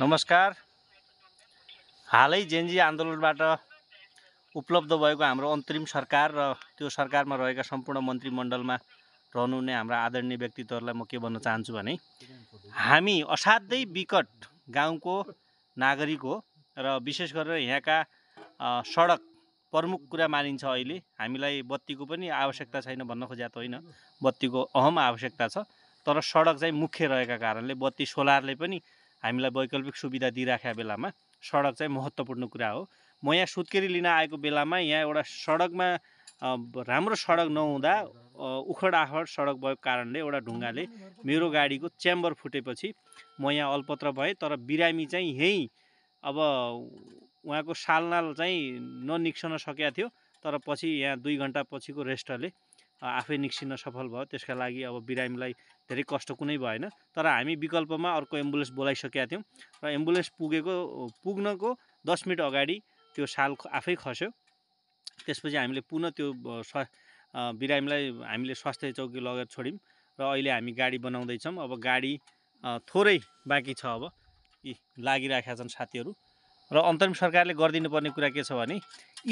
नमस्कार। हालै जेनजी आन्दोलनबाट उपलब्ध भएको हाम्रो अन्तरिम सरकार र त्यो सरकारमा रहेका सम्पूर्ण मन्त्रीमण्डलमा रहनुहुने हाम्रा आदरणीय व्यक्तित्वहरूलाई म के भन्न चाहन्छु भने हामी असाध्यै विकट गाउँको नागरिक हो र विशेष गरेर यहाँका सडक प्रमुख कुरा मानिन्छ। अहिले हामीलाई बत्तीको पनि आवश्यकता छैन भन्न खोजेको त होइन, बत्तीको अहम आवश्यकता छ, तर सडक चाहिँ मुख्य रहेका कारणले बत्ती सोलरले पनि हामीलाई वैकल्पिक सुविधा दिइराखेका बेलामा सडक चाहिँ महत्त्वपूर्ण कुरा हो। म यहाँ सुत्केरी लिन आएको बेलामा यहाँ एउटा सडकमा राम्रो सडक नहुँदा उखड आखड सडक भएको कारणले एउटा ढुङ्गाले मेरो गाडीको च्याम्बर फुटेपछि म यहाँ अल्पत्र भएँ। तर बिरामी चाहिँ यहीँ अब उहाँको सालनाल चाहिँ ननिक्सन सकेको थियो, तर पछि यहाँ 2 घन्टा पछिको रेस्टले आफै निक्सिन सफल भयो। त्यसका लागि अब बिरामीलाई धेरै कष्ट कुनै भएन, तर हामी विकल्पमा अर्को एम्बुलेन्स बोलाइसकेका थियौँ र एम्बुलेन्स पुग्नको 10 मिनट अगाडि त्यो साल आफै खस्यो। त्यसपछि हामीले पुनः त्यो बिरामीलाई हामीले स्वास्थ्य चौकी लगेर छोड्यौँ र अहिले हामी गाडी बनाउँदैछौँ। अब गाडी थोरै बाँकी छ, अब यी लागिराखेका छन् साथीहरू। र अन्तरिम सरकारले गरिदिनु पर्ने कुरा के छ भने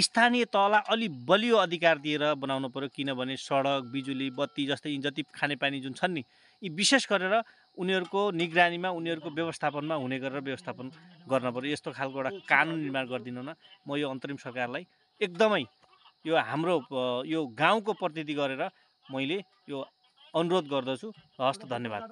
स्थानीय तहलाई अलि बलियो अधिकार दिएर बनाउनु पर्यो, किनभने सडक, बिजुली, बत्ती जस्तै जति खानेपानी जुन छन् नि, यी विशेष गरेर उनीहरूको निगरानीमा, उनीहरूको व्यवस्थापनमा हुने गरेर व्यवस्थापन गर्न पर्यो। यस्तो खालको एउटा कानुन निर्माण गरिदिनु न, म यो अन्तरिम सरकारलाई एकदमै यो हाम्रो यो गाउँको प्रतिनिधि गरेर मैले यो अनुरोध गर्दछु। हस्त, धन्यवाद।